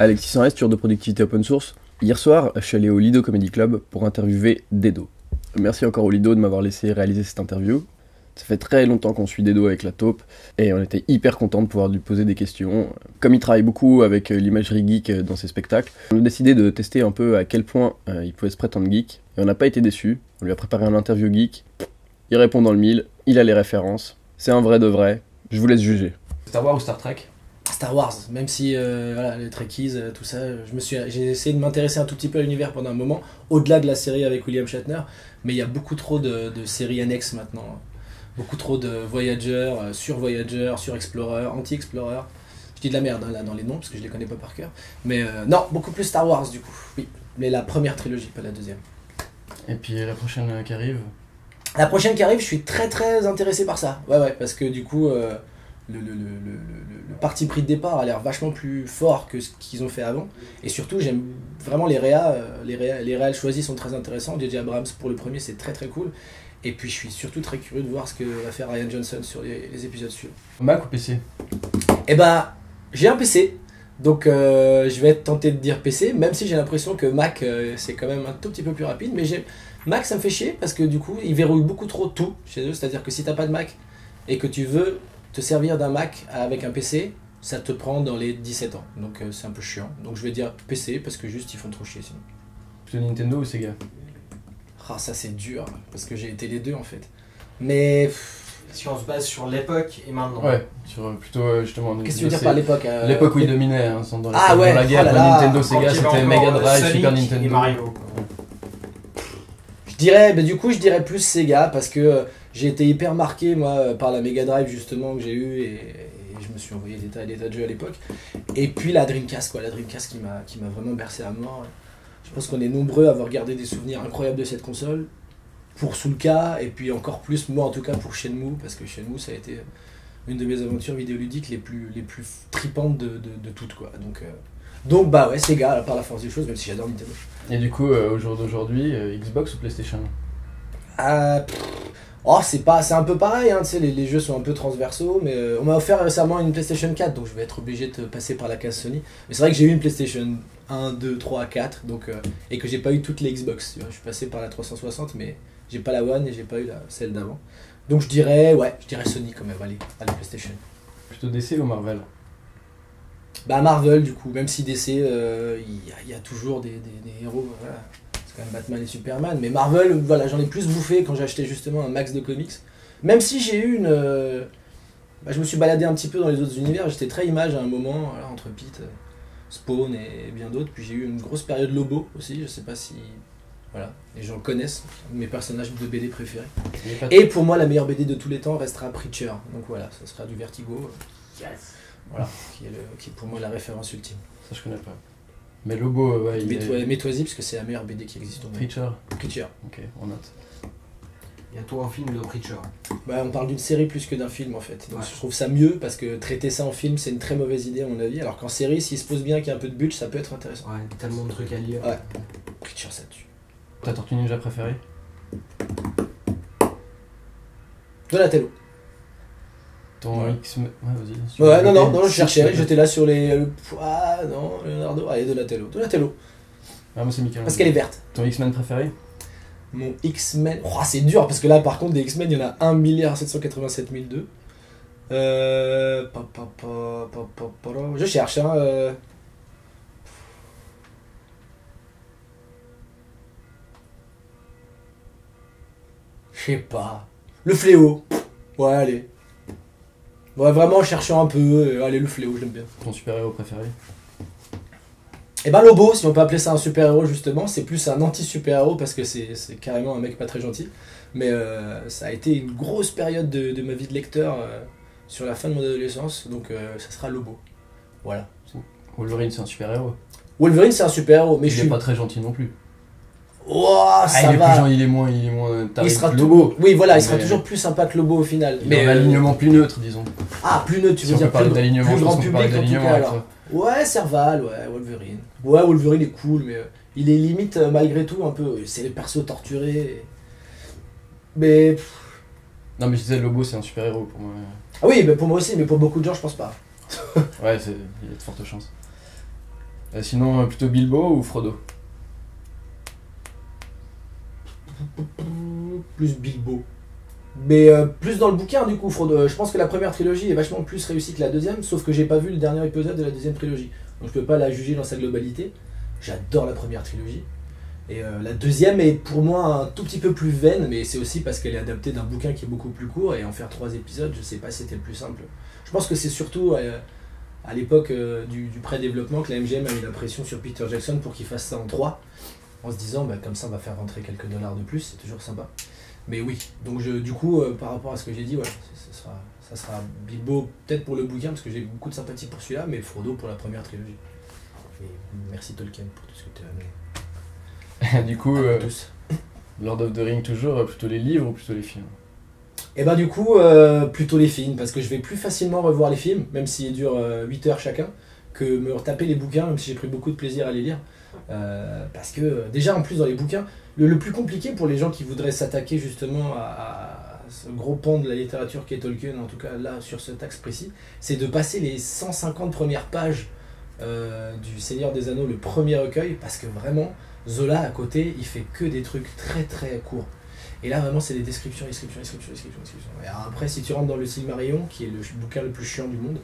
Alexis Sanrest, tueur de productivité open source. Hier soir, je suis allé au Lido Comedy Club pour interviewer Dedo. Merci encore au Lido de m'avoir laissé réaliser cette interview. Ça fait très longtemps qu'on suit Dedo avec la taupe et on était hyper contents de pouvoir lui poser des questions. Comme il travaille beaucoup avec l'imagerie geek dans ses spectacles, on a décidé de tester un peu à quel point il pouvait se prétendre geek et on n'a pas été déçus. On lui a préparé un interview geek, il répond dans le mille, il a les références, c'est un vrai de vrai, je vous laisse juger. Star Wars ou Star Trek ? Star Wars, même si voilà, les Trekkies, tout ça, j'ai essayé de m'intéresser un tout petit peu à l'univers pendant un moment, au-delà de la série avec William Shatner, mais il y a beaucoup trop de séries annexes maintenant, beaucoup trop de Voyager, sur Voyager, sur Explorer, anti-Explorer. Je dis de la merde hein, là dans les noms parce que je les connais pas par cœur, mais non, beaucoup plus Star Wars du coup, oui, mais la première trilogie, pas la deuxième. Et puis la prochaine qui arrive ? La prochaine qui arrive, je suis très très intéressé par ça, ouais, parce que du coup... Le parti pris de départ a l'air vachement plus fort que ce qu'ils ont fait avant. Et surtout, j'aime vraiment les réals choisis sont très intéressants. J.J. Abrams pour le premier, c'est très très cool. Et puis je suis surtout très curieux de voir ce que va faire Rian Johnson sur les épisodes suivants. Mac ou PC ? Eh ben, j'ai un PC. Donc je vais être tenté de dire PC, même si j'ai l'impression que Mac c'est quand même un tout petit peu plus rapide. Mais Mac, ça me fait chier parce que du coup, ils verrouillent beaucoup trop tout chez eux. C'est-à-dire que si t'as pas de Mac et que tu veux te servir d'un Mac avec un PC, ça te prend dans les 17 ans. Donc c'est un peu chiant. Donc je vais dire PC parce que juste ils font trop chier sinon. Plutôt Nintendo ou Sega ? Ah ça c'est dur parce que j'ai été les deux en fait. Mais si on se base sur l'époque et maintenant. Ouais, sur plutôt justement. Qu'est-ce que tu veux dire par l'époque L'époque où ils dominaient, hein, dans ouais, la guerre, oh là là. Nintendo, Sega, c'était Mega Drive, Sonic Super Nintendo. Et Mario. Je dirais, du coup je dirais plus Sega parce que j'ai été hyper marqué moi par la Mega Drive justement que j'ai eu et je me suis envoyé des tas de jeux à l'époque. Et puis la Dreamcast quoi, la Dreamcast qui m'a vraiment bercé à mort. Je pense qu'on est nombreux à avoir gardé des souvenirs incroyables de cette console. Pour Soulka et puis encore plus moi en tout cas pour Shenmue parce que Shenmue ça a été une de mes aventures vidéoludiques les plus tripantes de toutes quoi. Donc bah ouais Sega par la force des choses même si j'adore Nintendo. Et du coup au jour d'aujourd'hui Xbox ou PlayStation ? C'est un peu pareil hein, tu sais les jeux sont un peu transversaux mais on m'a offert récemment une PlayStation 4 donc je vais être obligé de passer par la case Sony. Mais c'est vrai que j'ai eu une PlayStation 1, 2, 3, 4 donc, et que j'ai pas eu toutes les Xbox. Je suis passé par la 360 mais j'ai pas la One et j'ai pas eu celle d'avant. Donc je dirais Sony quand même, allez PlayStation. Plutôt DC ou Marvel ? Bah Marvel du coup, même si DC, il y a toujours des héros, voilà. C'est quand même Batman et Superman, mais Marvel, voilà, j'en ai plus bouffé quand j'ai acheté justement un max de comics. Même si j'ai eu je me suis baladé un petit peu dans les autres univers, j'étais très image à un moment, voilà, entre Pete, Spawn et bien d'autres, puis j'ai eu une grosse période Lobo aussi, je sais pas si... Voilà, les gens connaissent mes personnages de BD préférés. Et pour moi, la meilleure BD de tous les temps restera Preacher. Donc voilà, ça sera du Vertigo. Yes. Voilà, qui est pour moi la référence ultime. Ça je connais pas. Mais Lobo, ouais, mets-toi-y parce que c'est la meilleure BD qui existe au monde. Preacher. Ok, on note. Bientôt un film de Preacher. Bah, on parle d'une série plus que d'un film en fait. Donc ouais. Je trouve ça mieux parce que traiter ça en film c'est une très mauvaise idée à mon avis. Alors qu'en série, s'il se pose bien qu'il y a un peu de budget, ça peut être intéressant. Ouais, tellement de trucs à lire. Ouais, Preacher ça tue. Ta Tortue Ninja préférée ? Donatello. Ton ouais. X-Men. Ouais, vas-y. Ouais, non, je cherchais, j'étais là sur les. Ah non, Leonardo, allez, Donatello. Ah, moi c'est Michael. Parce qu'elle est verte. Ton X-Men préféré ? Mon X-Men. Oh, c'est dur parce que là, par contre, des X-Men, il y en a 1 787 002. Je cherche, hein. Je sais pas. Le fléau. Ouais, allez. Ouais, vraiment, en cherchant un peu. Allez, le fléau, j'aime bien. Ton super-héros préféré ? Et ben Lobo, si on peut appeler ça un super-héros justement, c'est plus un anti-super-héros parce que c'est carrément un mec pas très gentil. Mais ça a été une grosse période de ma vie de lecteur sur la fin de mon adolescence, donc ça sera Lobo. Voilà. Wolverine c'est un super-héros. Wolverine c'est un super-héros, mais il est pas très gentil non plus. Oh, ça va. Il est moins il sera que Lobo. Oui, voilà, il sera toujours plus sympa que Lobo au final. Mais un alignement plus neutre, disons. Ah, plus neutre, tu veux dire plus grand public en tout cas alors. Ouais, Serval, ouais, Wolverine. Ouais, Wolverine est cool, mais il est limite malgré tout un peu. C'est les persos torturés. Mais. Non, mais je disais Lobo c'est un super-héros pour moi. Ah oui, mais pour moi aussi, mais pour beaucoup de gens, je pense pas. Ouais, il y a de fortes chances. Sinon, plutôt Bilbo ou Frodo? Plus Bilbo. Mais plus dans le bouquin du coup, Frodo. Je pense que la première trilogie est vachement plus réussie que la deuxième, sauf que j'ai pas vu le dernier épisode de la deuxième trilogie. Donc je peux pas la juger dans sa globalité. J'adore la première trilogie. Et la deuxième est pour moi un tout petit peu plus vaine, mais c'est aussi parce qu'elle est adaptée d'un bouquin qui est beaucoup plus court, et en faire 3 épisodes, je sais pas si c'était le plus simple. Je pense que c'est surtout à l'époque du pré-développement que la MGM a mis la pression sur Peter Jackson pour qu'il fasse ça en 3, en se disant bah, comme ça on va faire rentrer quelques dollars de plus, c'est toujours sympa. Mais oui, donc du coup, par rapport à ce que j'ai dit, ouais, ça sera Bilbo peut-être pour le bouquin, parce que j'ai beaucoup de sympathie pour celui-là, mais Frodo pour la première trilogie. Et merci Tolkien pour tout ce que tu as amené. Du coup, Tous. Lord of the Rings toujours, plutôt les livres ou plutôt les films? Et ben du coup, plutôt les films, parce que je vais plus facilement revoir les films, même s'ils durent 8 heures chacun, que me retaper les bouquins, même si j'ai pris beaucoup de plaisir à les lire. Parce que déjà en plus dans les bouquins, le plus compliqué pour les gens qui voudraient s'attaquer justement à ce gros pan de la littérature qu'est Tolkien, en tout cas là sur cet axe précis, c'est de passer les 150 premières pages du Seigneur des Anneaux, le premier recueil, parce que vraiment Zola à côté il fait que des trucs très très courts. Et là vraiment c'est des descriptions. Et alors, après si tu rentres dans le Silmarillion, qui est le bouquin le plus chiant du monde,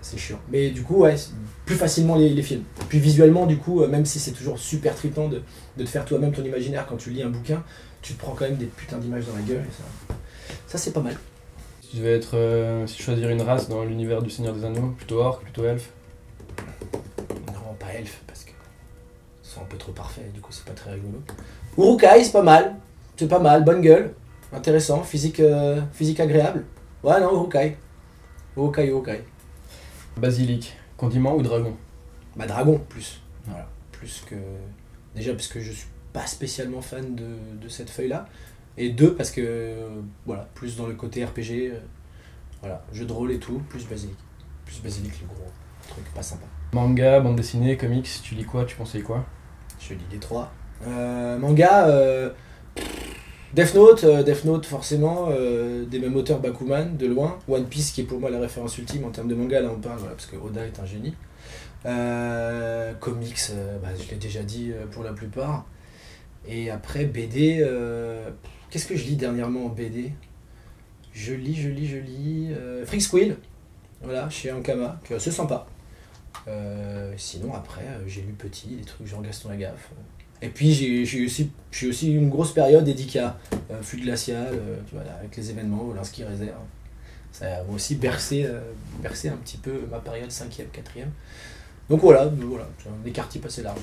c'est chiant. Mais du coup, ouais, plus facilement les films. Puis visuellement, du coup, même si c'est toujours super trippant de te faire toi-même ton imaginaire quand tu lis un bouquin, tu te prends quand même des putains d'images dans la gueule. Et ça c'est pas mal. Si tu devais être, si choisir une race dans l'univers du Seigneur des Anneaux, plutôt orc, plutôt elfe? Non, pas elfe, parce que ils sont un peu trop parfaits, du coup c'est pas très rigolo. Uruk-hai, c'est pas mal, bonne gueule, intéressant, physique agréable. Ouais, non, Uruk-hai. Uruk-hai. Basilic, condiment ou dragon? Bah dragon, plus. Voilà. Plus que... Déjà parce que je suis pas spécialement fan de cette feuille-là. Et 2, parce que, voilà, plus dans le côté RPG, voilà, jeu de rôle et tout, plus basilic. Plus basilic, le gros truc pas sympa. Manga, bande dessinée, comics, tu lis quoi? Tu conseilles quoi? Je lis les 3. Manga, Death Note forcément, des mêmes auteurs, Bakuman, de loin. One Piece qui est pour moi la référence ultime en termes de manga, là on parle, voilà, parce que Oda est un génie. Comics, bah, je l'ai déjà dit pour la plupart. Et après BD, qu'est-ce que je lis dernièrement en BD? Je lis Freak Squill, voilà, chez Ankama, qui est assez sympa. Sinon après, j'ai lu petit, des trucs genre Gaston Lagaffe. Et puis j'ai aussi une grosse période Edika, flux glacial, tu vois, là, avec les événements, Wolinski réserve. Ça a aussi bercé un petit peu ma période 5e, 4e. Donc voilà, un écart type assez large.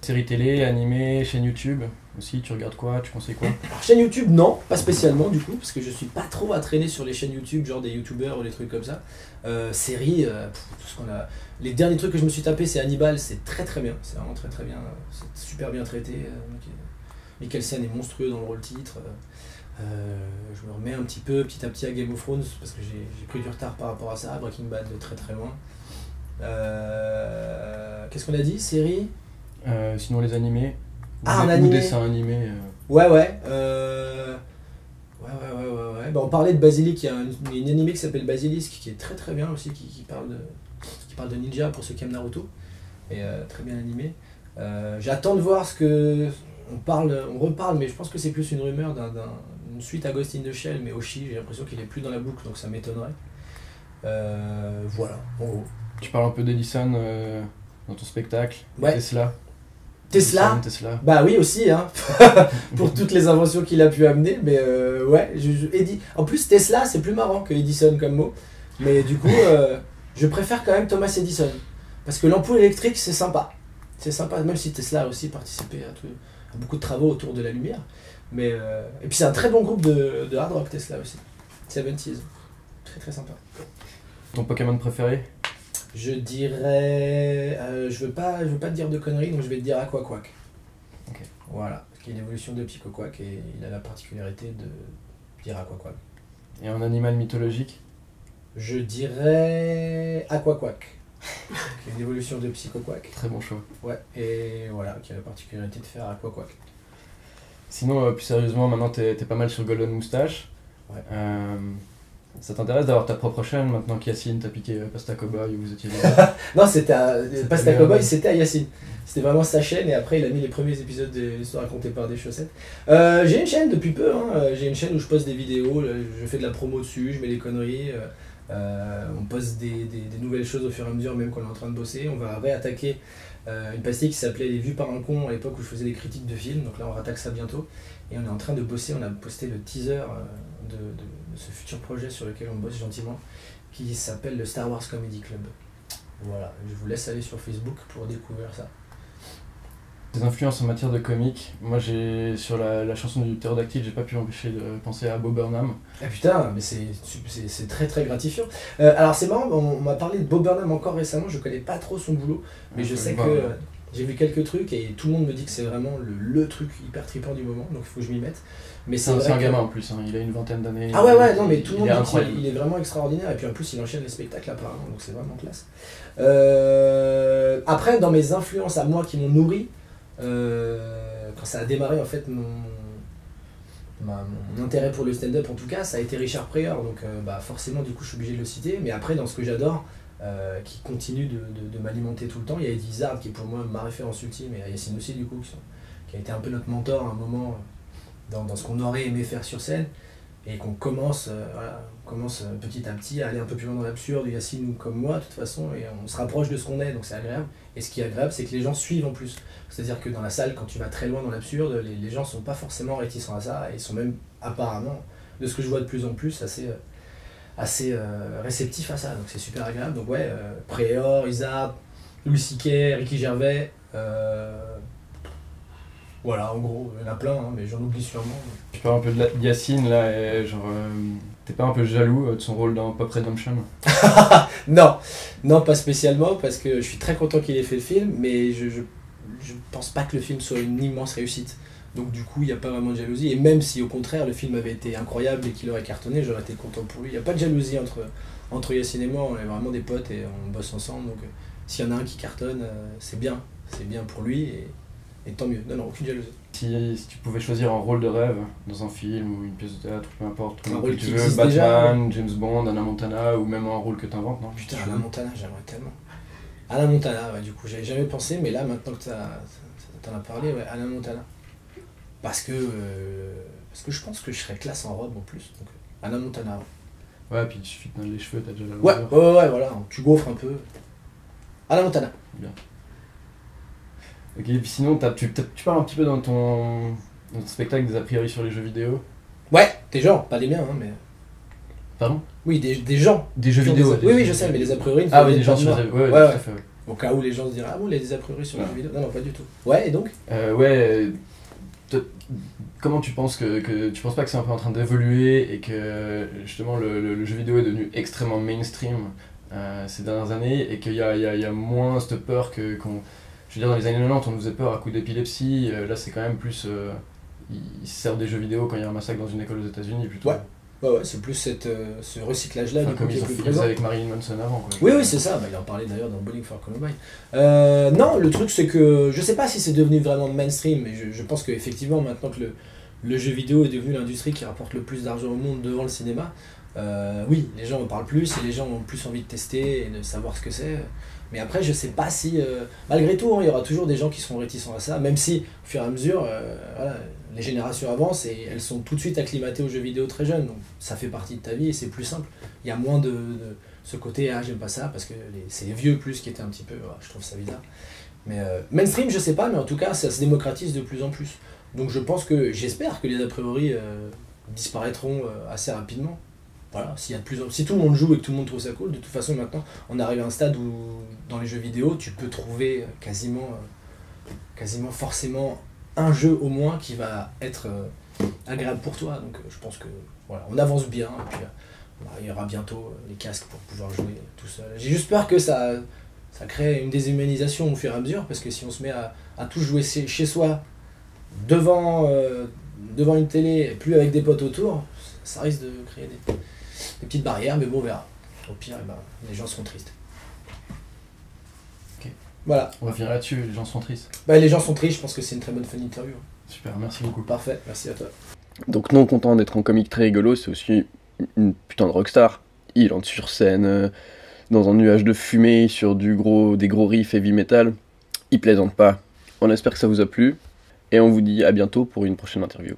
Série télé, animé, chaîne YouTube aussi, tu regardes quoi? Tu conseilles quoi? Alors, chaîne YouTube, non, pas spécialement du coup, parce que je suis pas trop à traîner sur les chaînes YouTube, genre des youtubeurs ou des trucs comme ça. Séries, tout ce qu'on a. Les derniers trucs que je me suis tapé, c'est Hannibal, c'est très très bien, c'est vraiment très très bien, c'est super bien traité. Mikkelsen est monstrueux dans le rôle titre. Je me remets un petit à petit à Game of Thrones, parce que j'ai pris du retard par rapport à ça. Breaking Bad de très très loin. Qu'est-ce qu'on a dit? Série? Sinon les animés. Ah, ou un animé. dessins animés. Ouais. Ouais. Bah, on parlait de Basilic, il y a une animé qui s'appelle Basilisk qui est très très bien aussi, qui parle de ninja pour ceux qui aiment Naruto. Et très bien animé. J'attends de voir ce que. On reparle, mais je pense que c'est plus une rumeur d'une suite à Ghost in the Shell, mais Oshi, j'ai l'impression qu'il est plus dans la boucle, donc ça m'étonnerait. Voilà, en gros. Tu parles un peu d'Edison dans ton spectacle. Ouais. Tesla. Tesla. Bah oui aussi, hein. Pour toutes les inventions qu'il a pu amener, mais ouais, en plus Tesla c'est plus marrant que Edison comme mot, mais du coup je préfère quand même Thomas Edison, parce que l'ampoule électrique c'est sympa, même si Tesla a aussi participé à beaucoup de travaux autour de la lumière, mais et puis c'est un très bon groupe de hard rock Tesla aussi, 70s, très très sympa. Ton Pokémon préféré? Je dirais... je veux pas te dire de conneries, donc je vais te dire Aquaquack. Ok. Voilà, qui est l'évolution de Picoquac, et il a la particularité de dire Aquaquack. Et un animal mythologique? Je dirais Aquaquack, qui est une évolution de Psychoquack. Très bon choix. Ouais, et voilà, qui a la particularité de faire Aquaquack. Sinon, plus sérieusement, maintenant t'es pas mal sur Golden Moustache. Ouais. Ça t'intéresse d'avoir ta propre chaîne maintenant qu'Yacine t'a piqué Pasta Cowboy ou vous étiez Non, c'était Pasta bien, Cowboy, ouais. c'était à Yacine. C'était vraiment sa chaîne et après il a mis les premiers épisodes de l'histoire racontée par des chaussettes. J'ai une chaîne depuis peu, hein. J'ai une chaîne où je poste des vidéos, là, je fais de la promo dessus, je mets des conneries. On poste des nouvelles choses au fur et à mesure même qu'on est en train de bosser. On va réattaquer une pastille qui s'appelait Les Vues par un con à l'époque où je faisais des critiques de films. Donc là on rattaque ça bientôt. Et on est en train de bosser, on a posté le teaser de ce futur projet sur lequel on bosse gentiment, qui s'appelle le Star Wars Comedy Club. Voilà, je vous laisse aller sur Facebook pour découvrir ça. Des influences en matière de comique. Moi, sur la chanson du ptérodactyle, j'ai pas pu empêcher de penser à Bo Burnham. Ah putain, mais c'est très très gratifiant. Alors c'est marrant, on m'a parlé de Bo Burnham encore récemment, je connais pas trop son boulot, mais je sais que j'ai vu quelques trucs et tout le monde me dit que c'est vraiment le truc hyper trippant du moment, donc il faut que je m'y mette. Mais C'est vrai un que- gamin en plus, hein. Il a une vingtaine d'années. Ah ouais, non, mais tout le il monde est dit incroyable. qu'il est vraiment extraordinaire, et puis en plus il enchaîne les spectacles apparemment, donc c'est vraiment classe. Après, dans mes influences à moi qui m'ont nourri, quand ça a démarré en fait mon intérêt pour le stand-up en tout cas, ça a été Richard Pryor, donc forcément du coup je suis obligé de le citer, mais après dans ce que j'adore, qui continue de m'alimenter tout le temps, il y a Eddie Izzard qui est pour moi ma référence ultime, et Yacine aussi du coup, qui a été un peu notre mentor à un moment dans ce qu'on aurait aimé faire sur scène, et qu'on commence, petit à petit à aller un peu plus loin dans l'absurde, Yacine ou comme moi de toute façon, et on se rapproche de ce qu'on est, donc c'est agréable. Et ce qui est agréable, c'est que les gens suivent en plus. C'est-à-dire que dans la salle, quand tu vas très loin dans l'absurde, les gens sont pas forcément réticents à ça, et ils sont même apparemment, de ce que je vois de plus en plus, assez réceptifs à ça, donc c'est super agréable. Donc ouais, Pryor, Izzard, Louis C.K., Ricky Gervais, voilà, en gros, il y en a plein, hein, mais j'en oublie sûrement. Tu parles un peu de Yacine là, et genre. T'es pas un peu jaloux de son rôle dans Pop Redemption? Non, pas spécialement, parce que je suis très content qu'il ait fait le film, mais je pense pas que le film soit une immense réussite. Donc du coup, il n'y a pas vraiment de jalousie, et même si au contraire le film avait été incroyable et qu'il aurait cartonné, j'aurais été content pour lui. Il n'y a pas de jalousie entre Yacine et moi, on est vraiment des potes et on bosse ensemble, donc s'il y en a un qui cartonne, c'est bien pour lui, et tant mieux. Non, aucune jalousie. Si tu pouvais choisir un rôle de rêve dans un film ou une pièce de théâtre, peu importe, Un que rôle tu qui veux, existe Batman, déjà. James Bond, Anna Montana, ou même un rôle que t'inventes, non? Putain, Tu Alain veux. Montana, j'aimerais tellement. Alain Montana, ouais, du coup, j'avais jamais pensé, mais là, maintenant que t'en as parlé, ouais, Alain Montana. Parce que je pense que je serais classe en robe en plus. Donc, Alain Montana. Ouais, puis il suffit de teindre les cheveux, t'as déjà la Ouais, longueur. ouais, voilà, tu gaufres un peu. Alain Montana. Ok, et puis sinon, tu parles un petit peu dans ton spectacle des a priori sur les jeux vidéo. Ouais, des gens, pas des miens, hein, mais. Pardon? Oui, des gens. Des jeux qui ont vidéo. des- Oui, je sais, mais les a priori. Ah oui, des gens sur les. les. Ouais, Ouais, tout à ouais. fait. Ouais. Au cas où les gens se diraient, ah bon, les a priori sur les Ouais. jeux vidéo. Non, pas du tout. Ouais, et donc Ouais, comment tu penses que tu penses pas que c'est un peu en train d'évoluer et que justement le jeu vidéo est devenu extrêmement mainstream ces dernières années et qu'il y a moins cette peur qu'on. Je veux dire, dans les années 90, on nous faisait peur à coup d'épilepsie, là c'est quand même plus. Ils se servent des jeux vidéo quand il y a un massacre dans une école aux États-Unis plutôt. Ouais. Ouais, c'est plus ce recyclage-là Enfin, du coup, comme qui est ils plus faisaient présent. avec Marilyn Manson avant. Quoi. Oui, c'est ça. Il en parlait d'ailleurs dans Bowling for Columbine. Non, le truc, c'est que je sais pas si c'est devenu vraiment mainstream, mais je pense qu'effectivement, maintenant que le jeu vidéo est devenu l'industrie qui rapporte le plus d'argent au monde devant le cinéma, oui, les gens en parlent plus et les gens ont plus envie de tester et de savoir ce que c'est. Mais après, je sais pas si. Malgré tout, hein, il y aura toujours des gens qui seront réticents à ça, même si, au fur et à mesure, voilà, les générations avancent et elles sont tout de suite acclimatées aux jeux vidéo très jeunes. Donc ça fait partie de ta vie et c'est plus simple. Il y a moins de ce côté, ah, j'aime pas ça, parce que c'est les vieux plus qui étaient un petit peu. Je trouve ça bizarre. Mais mainstream, je sais pas, mais en tout cas, ça se démocratise de plus en plus. Donc je pense que, j'espère que les a priori disparaîtront assez rapidement. Voilà, si tout le monde joue et que tout le monde trouve ça cool, de toute façon maintenant on arrive à un stade où dans les jeux vidéo tu peux trouver quasiment forcément un jeu au moins qui va être agréable pour toi. Donc je pense que voilà, on avance bien et puis il y aura bientôt les casques pour pouvoir jouer tout seul. J'ai juste peur que ça crée une déshumanisation au fur et à mesure, parce que si on se met à tous jouer chez soi devant une télé et plus avec des potes autour, ça risque de créer des petites barrières, mais bon, on verra. Au pire, les gens seront tristes. Ok. Voilà. On va finir là-dessus, les gens sont tristes. Les gens sont tristes, je pense que c'est une très bonne fin d'interview. Super, merci beaucoup. Parfait, merci à toi. Donc non content d'être un comique très rigolo, c'est aussi une putain de rockstar. Il entre sur scène dans un nuage de fumée sur des gros riffs heavy metal. Il plaisante pas. On espère que ça vous a plu et on vous dit à bientôt pour une prochaine interview.